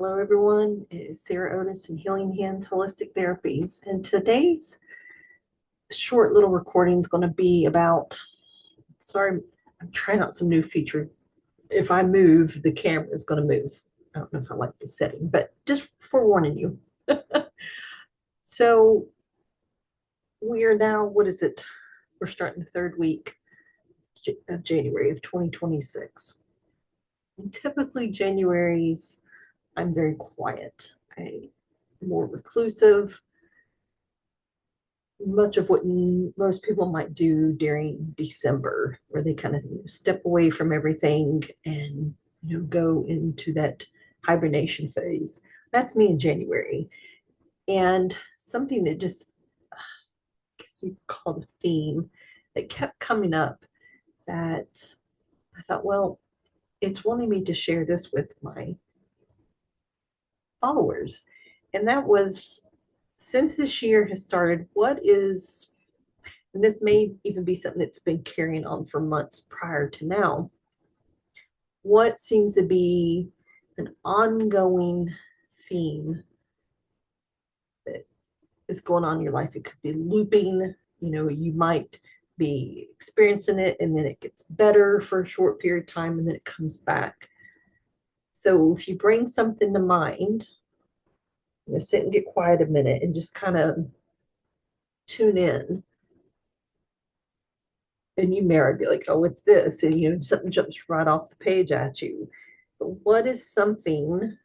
Hello, everyone. It is Sarah Otis and Healing Hands Holistic Therapies. And today's short little recording is going to be about, sorry, I'm trying out some new feature. If I move, the camera is going to move. I don't know if I like the setting, but just forewarning you. So we are now, what is it? We're starting the third week of January of 2026. And typically January's, I'm very quiet. I'm more reclusive. Much of what most people might do during December, where they kind of step away from everything and go into that hibernation phase. That's me in January. And something that just, I guess you call a theme, that kept coming up, that I thought, well, it's wanting me to share this with my followers. And that was, since this year has started, what is, and this may even be something that's been carrying on for months prior to now, what seems to be an ongoing theme that is going on in your life? It could be looping. You might be experiencing it and then it gets better for a short period of time and then it comes back. So if you bring something to mind, sit and get quiet a minute and just kind of tune in. And you may be like, oh, it's this, and something jumps right off the page at you. But what is something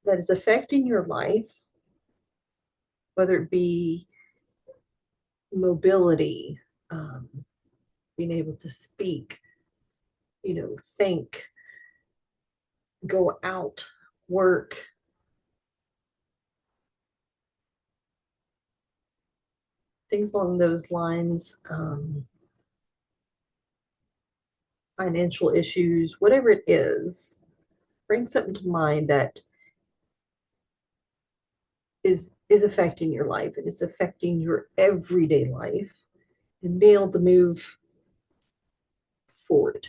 that is affecting your life, whether it be mobility, being able to speak, think, go out, work, things along those lines, financial issues, whatever it is, bring something to mind that is affecting your life and is affecting your everyday life, and be able to move forward.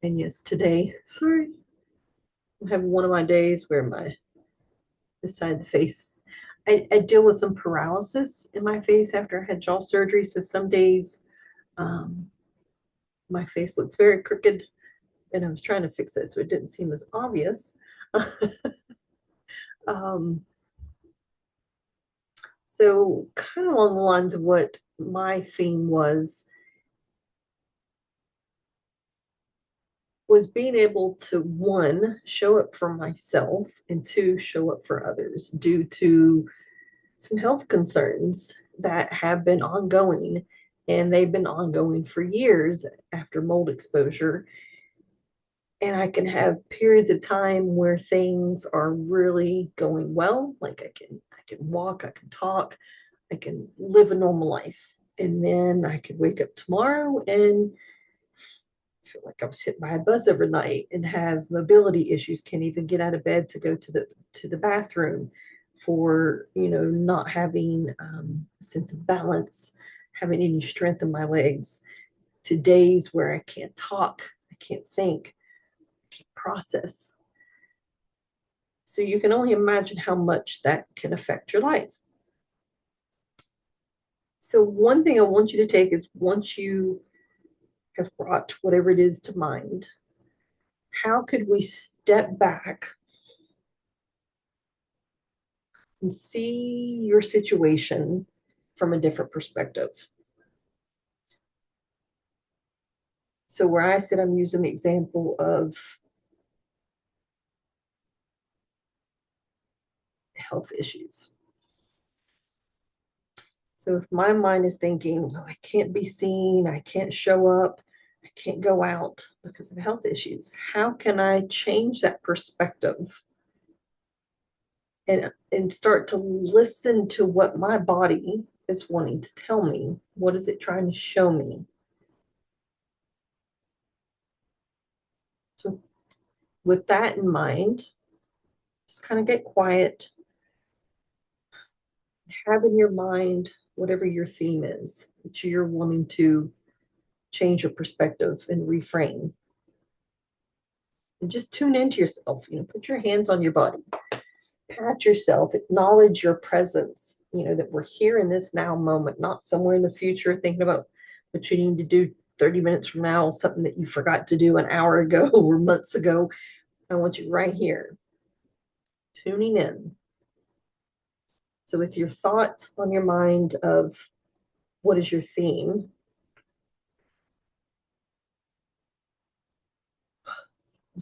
And yes, today, sorry, I'm having one of my days where this side of the face, I deal with some paralysis in my face after I had jaw surgery. So some days my face looks very crooked, and I was trying to fix it so it didn't seem as obvious. So kind of along the lines of what my theme was being able to, one, show up for myself, and two, show up for others due to some health concerns that have been ongoing, and they've been ongoing for years after mold exposure. And I can have periods of time where things are really going well, like I can walk, I can talk, I can live a normal life. And then I could wake up tomorrow and feel like I was hit by a bus overnight and have mobility issues, can't even get out of bed to go to the bathroom, for not having a sense of balance, having any strength in my legs, to days where I can't talk, I can't think, I can't process. So you can only imagine how much that can affect your life. So one thing I want you to take is, once you have brought whatever it is to mind, how could we step back and see your situation from a different perspective? So where I said, I'm using the example of health issues. So if my mind is thinking, well, I can't be seen, I can't show up, I can't go out because of health issues, how can I change that perspective and start to listen to what my body is wanting to tell me? What is it trying to show me? So with that in mind, just kind of get quiet, have in your mind whatever your theme is that you're wanting to change your perspective and reframe. And just tune into yourself. Put your hands on your body, pat yourself, acknowledge your presence. That we're here in this now moment, not somewhere in the future thinking about what you need to do 30 minutes from now, something that you forgot to do an hour ago or months ago. I want you right here, tuning in. So with your thoughts on your mind of what is your theme,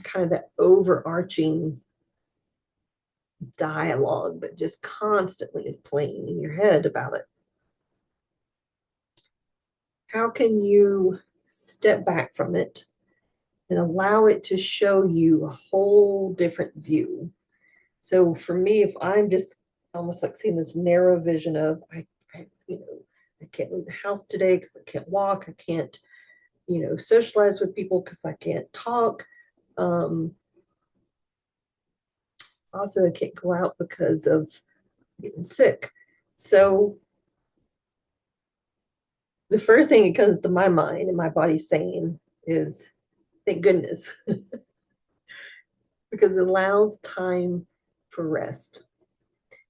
kind of that overarching dialogue that just constantly is playing in your head about it. How can you step back from it and allow it to show you a whole different view? So for me, if I'm just almost like seeing this narrow vision of I can't leave the house today because I can't walk, I can't, socialize with people because I can't talk. Also, I can't go out because of getting sick. So the first thing that comes to my mind and my body saying is, thank goodness, because it allows time for rest.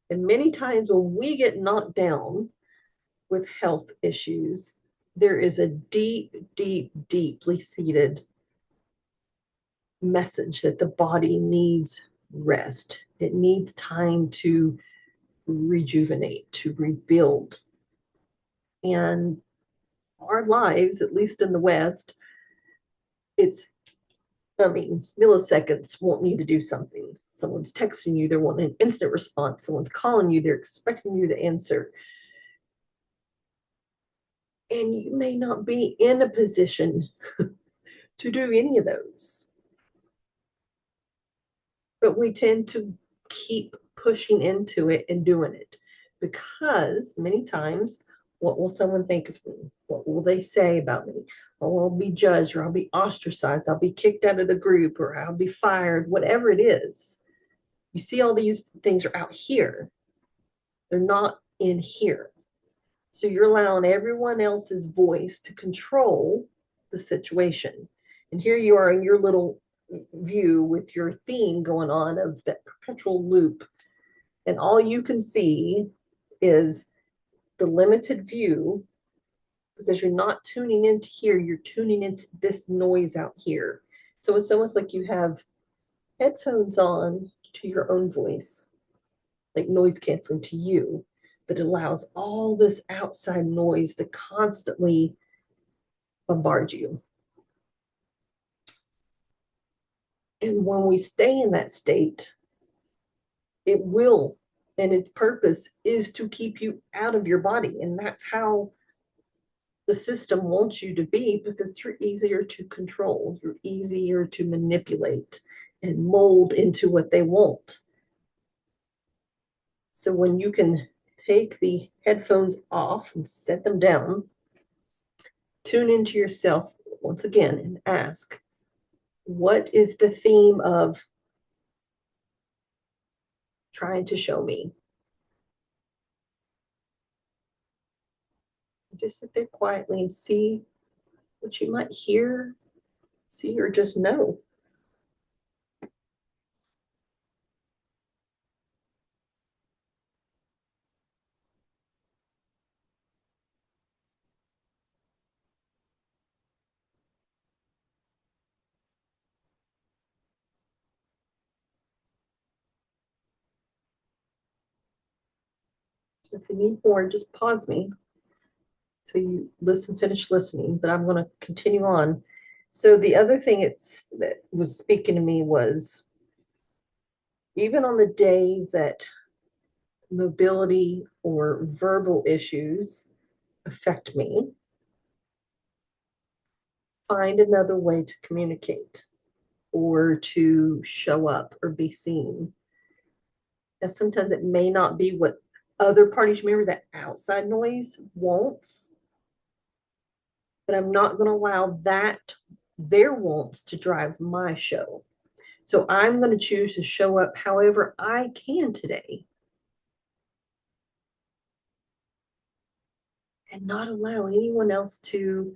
And many times when we get knocked down with health issues, there is a deep, deep, deeply seated message that the body needs rest. It needs time to rejuvenate, to rebuild. And our lives, at least in the West, milliseconds won't need to do something. Someone's texting you, they're wanting an instant response. Someone's calling you, they're expecting you to answer. And you may not be in a position to do any of those. But we tend to keep pushing into it and doing it because many times, what will someone think of me? What will they say about me? Or I'll be judged, or I'll be ostracized, I'll be kicked out of the group, or I'll be fired, whatever it is. You see, all these things are out here, they're not in here. So you're allowing everyone else's voice to control the situation. And here you are in your little view with your theme going on of that perpetual loop. And all you can see is the limited view because you're not tuning into here, you're tuning into this noise out here. So it's almost like you have headphones on to your own voice, like noise canceling to you, but it allows all this outside noise to constantly bombard you. And when we stay in that state, it will, and its purpose is to keep you out of your body. And that's how the system wants you to be, because you're easier to control, you're easier to manipulate and mold into what they want. So when you can take the headphones off and set them down, tune into yourself once again and ask, what is the theme of trying to show me? Just sit there quietly and see what you might hear, see, or just know. If you need more, just pause me so you finish listening, but I'm going to continue on. So the other thing that was speaking to me was, even on the days that mobility or verbal issues affect me, find another way to communicate or to show up or be seen. And sometimes it may not be what other parties, remember that outside noise wants, but I'm not going to allow their wants to drive my show. So I'm going to choose to show up however I can today and not allow anyone else to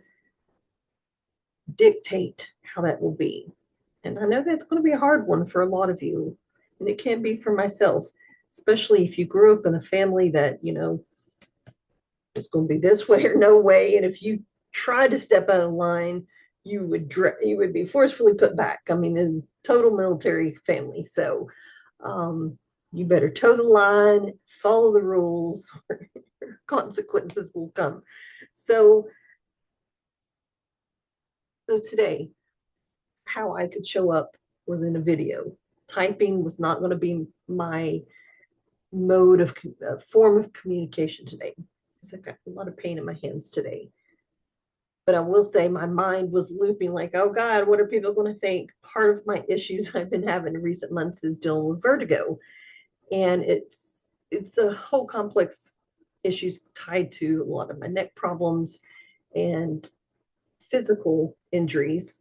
dictate how that will be. And I know that's going to be a hard one for a lot of you. And it can be for myself, especially if you grew up in a family that, it's going to be this way or no way. And if you try to step out of line, you would be forcefully put back. I mean, in total military family. So um, you better toe the line, follow the rules, or consequences will come. So, so today, how I could show up was in a video. Typing was not going to be my mode of form of communication today because I've got a lot of pain in my hands today. But I will say my mind was looping like, oh God, what are people going to think? Part of my issues I've been having in recent months is dealing with vertigo. And it's a whole complex issues tied to a lot of my neck problems and physical injuries.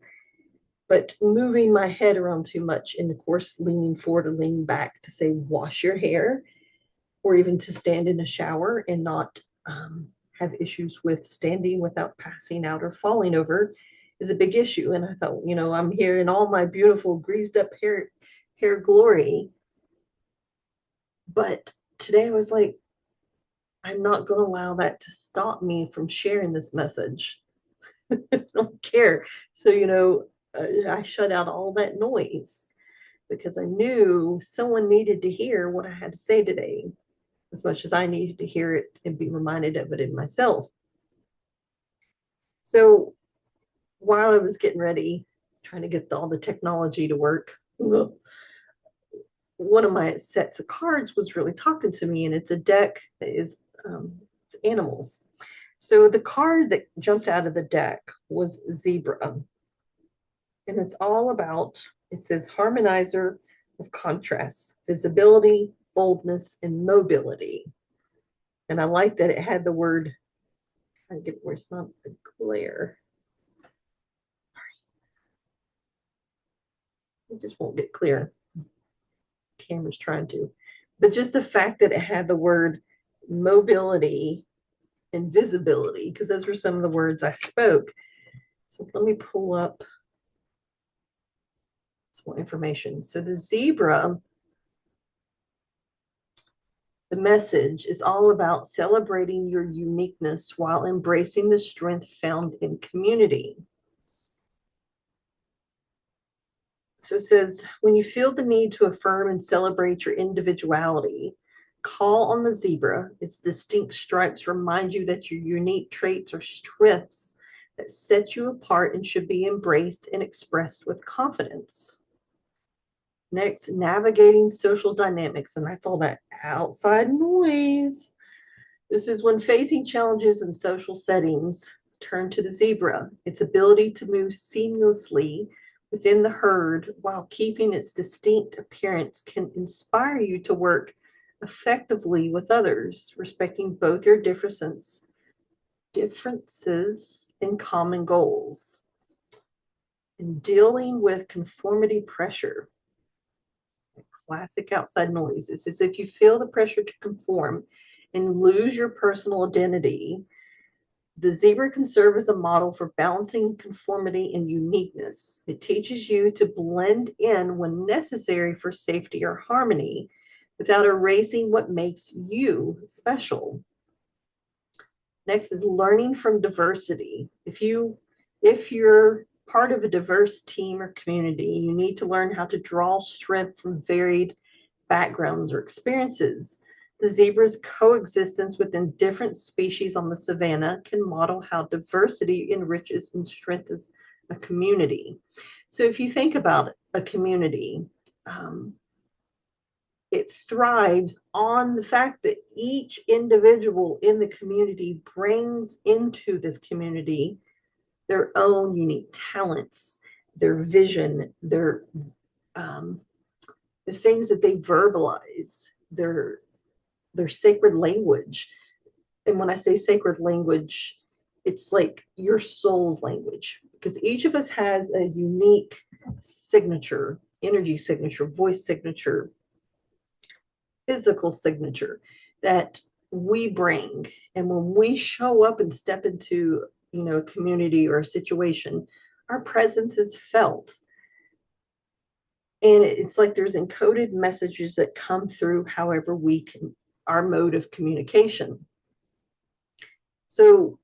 But moving my head around too much, and of course, leaning forward or leaning back to say, wash your hair, or even to stand in a shower and not have issues with standing without passing out or falling over is a big issue. And I thought, I'm here in all my beautiful greased up hair glory. But today I was like, I'm not going to allow that to stop me from sharing this message. I don't care. So, I shut out all that noise because I knew someone needed to hear what I had to say today as much as I needed to hear it and be reminded of it in myself. So while I was getting ready, trying to get all the technology to work, one of my sets of cards was really talking to me, and it's a deck that is animals. So the card that jumped out of the deck was zebra. And it's all about, it says harmonizer of contrast, visibility, boldness, and mobility. And I like that it had the word, I get where it's not a glare. It just won't get clear. Camera's trying to. But just the fact that it had the word mobility and visibility, because those were some of the words I spoke. So let me pull up some more information. So the zebra, the message is all about celebrating your uniqueness while embracing the strength found in community. So it says, when you feel the need to affirm and celebrate your individuality, call on the zebra. Its distinct stripes remind you that your unique traits are strengths that set you apart and should be embraced and expressed with confidence. Next, navigating social dynamics, and that's all that outside noise. This is when facing challenges in social settings. Turn to the zebra. Its ability to move seamlessly within the herd while keeping its distinct appearance can inspire you to work effectively with others, respecting both your differences and common goals. And dealing with conformity pressure. Classic outside noise. It's as if you feel the pressure to conform and lose your personal identity. The zebra can serve as a model for balancing conformity and uniqueness. It teaches you to blend in when necessary for safety or harmony without erasing what makes you special. Next is learning from diversity. If you're part of a diverse team or community, you need to learn how to draw strength from varied backgrounds or experiences. The zebra's coexistence within different species on the savanna can model how diversity enriches and strengthens a community. So if you think about a community, it thrives on the fact that each individual in the community brings into this community their own unique talents, their vision, the things that they verbalize, their sacred language. And when I say sacred language, it's like your soul's language, because each of us has a unique signature, energy signature, voice signature, physical signature that we bring. And when we show up and step into, a community or a situation, our presence is felt. And it's like there's encoded messages that come through however we can, our mode of communication. So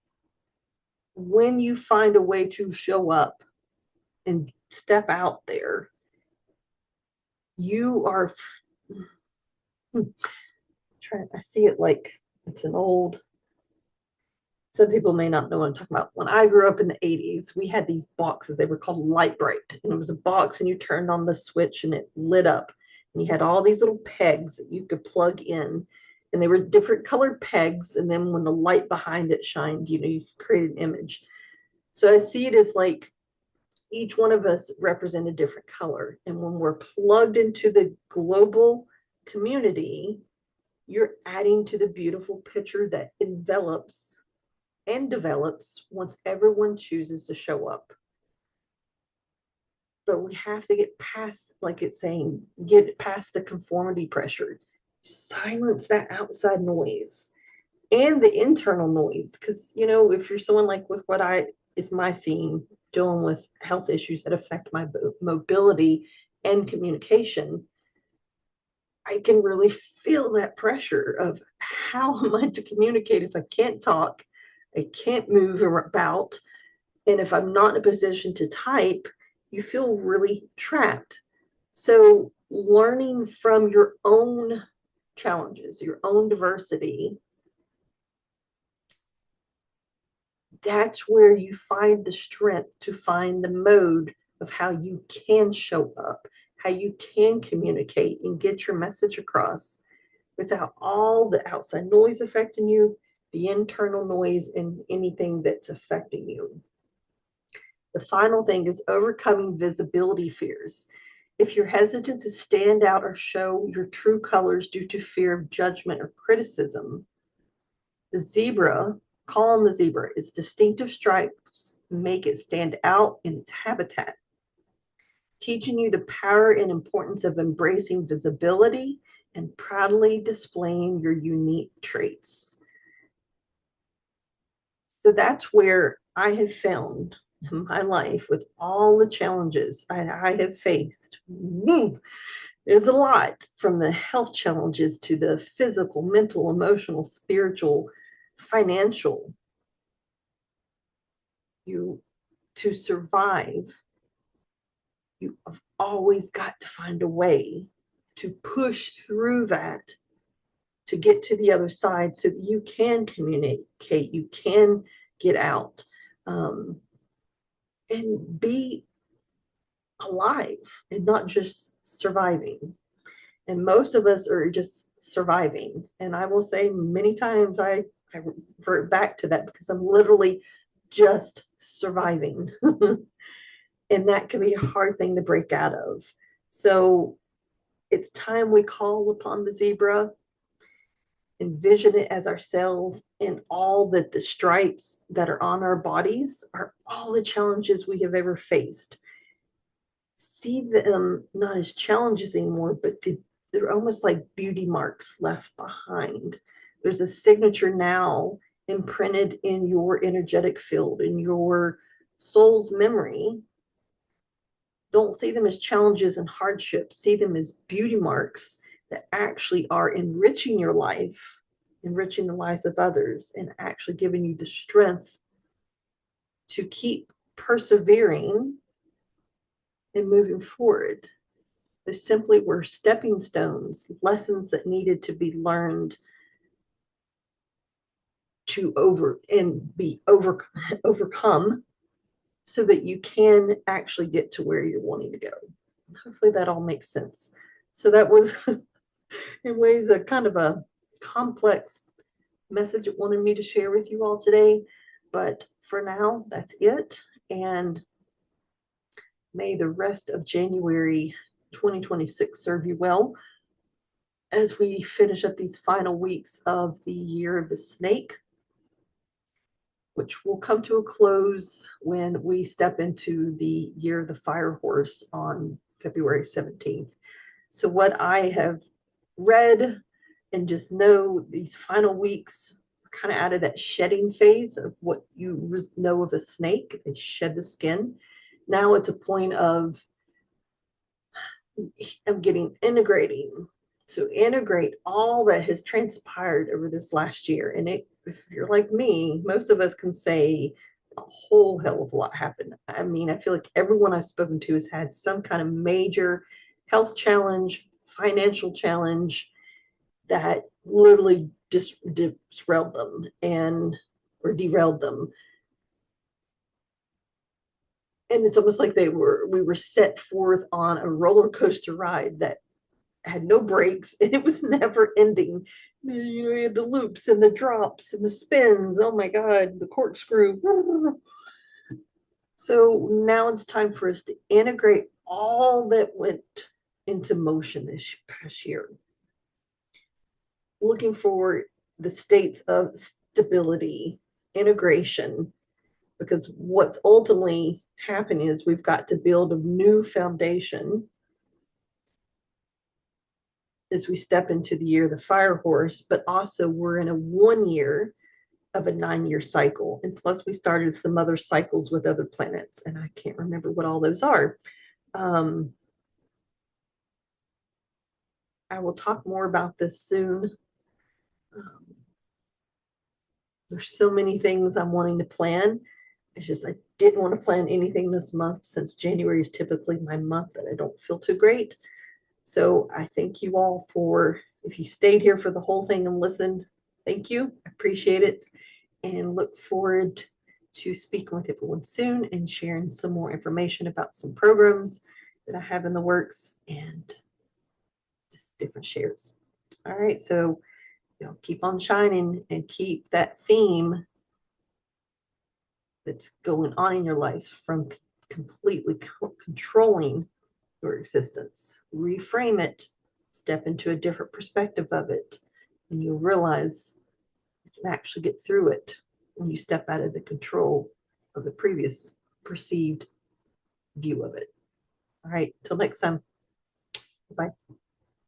when you find a way to show up and step out there, you are, I see it like it's an old, some people may not know what I'm talking about. When I grew up in the 80s, we had these boxes. They were called Light Bright. And it was a box, and you turned on the switch and it lit up. And you had all these little pegs that you could plug in. And they were different colored pegs. And then when the light behind it shined, you know, you could create an image. So I see it as like each one of us represent a different color. And when we're plugged into the global community, you're adding to the beautiful picture that envelops and develops once everyone chooses to show up. But we have to get past, like it's saying, get past the conformity pressure, silence that outside noise and the internal noise. Because, you know, if you're someone like with what is my theme, dealing with health issues that affect my mobility and communication, I can really feel that pressure of how am I to communicate if I can't talk, I can't move about, and if I'm not in a position to type, you feel really trapped. So learning from your own challenges, your own diversity, that's where you find the strength to find the mode of how you can show up, how you can communicate and get your message across without all the outside noise affecting you, the internal noise, and anything that's affecting you. The final thing is overcoming visibility fears. If you're hesitant to stand out or show your true colors due to fear of judgment or criticism, the zebra, call on the zebra, its distinctive stripes make it stand out in its habitat, teaching you the power and importance of embracing visibility and proudly displaying your unique traits. So that's where I have found in my life, with all the challenges I have faced. There's a lot, from the health challenges to the physical, mental, emotional, spiritual, financial. You, to survive, you have always got to find a way to push through that to get to the other side so that you can communicate, you can get out, and be alive and not just surviving. And most of us are just surviving. And I will say many times I revert back to that because I'm literally just surviving. And that can be a hard thing to break out of. So it's time we call upon the zebra, envision it as ourselves, and all that the stripes that are on our bodies are all the challenges we have ever faced. See them not as challenges anymore, but they're almost like beauty marks left behind. There's a signature now imprinted in your energetic field, in your soul's memory. Don't see them as challenges and hardships. See them as beauty marks that actually are enriching your life, enriching the lives of others, and actually giving you the strength to keep persevering and moving forward. They simply were stepping stones, lessons that needed to be learned to overcome so that you can actually get to where you're wanting to go. Hopefully that all makes sense. So that was in ways a kind of a complex message it wanted me to share with you all today. But for now, that's it. And may the rest of January 2026 serve you well as we finish up these final weeks of the year of the snake, which will come to a close when we step into the year of the fire horse on February 17th. So what I have read, and just know these final weeks are kind of out of that shedding phase of what you know of a snake. They shed the skin. now it's a point of integrating. So integrate all that has transpired over this last year. And if you're like me, most of us can say a whole hell of a lot happened. I mean, I feel like everyone I've spoken to has had some kind of major health challenge, financial challenge that literally just derailed them derailed them. And it's almost like we were set forth on a roller coaster ride that had no brakes and it was never ending. You know, you had the loops and the drops and the spins. Oh my God, the corkscrew. So now it's time for us to integrate all that went into motion this past year. Looking for the states of stability, integration, because what's ultimately happening is we've got to build a new foundation as we step into the year of the fire horse, but also we're in a 1 year of a 9 year cycle. And plus, we started some other cycles with other planets, and I can't remember what all those are. I will talk more about this soon. There's so many things I'm wanting to plan. It's just I didn't want to plan anything this month since January is typically my month that I don't feel too great. So I thank you all for, if you stayed here for the whole thing and listened, thank you. I appreciate it and look forward to speaking with everyone soon and sharing some more information about some programs that I have in the works and just different shares. All right, so keep on shining and keep that theme that's going on in your life from completely controlling your existence. Reframe it, step into a different perspective of it, and you'll realize you can actually get through it when you step out of the control of the previous perceived view of it. All right, till next time. Bye.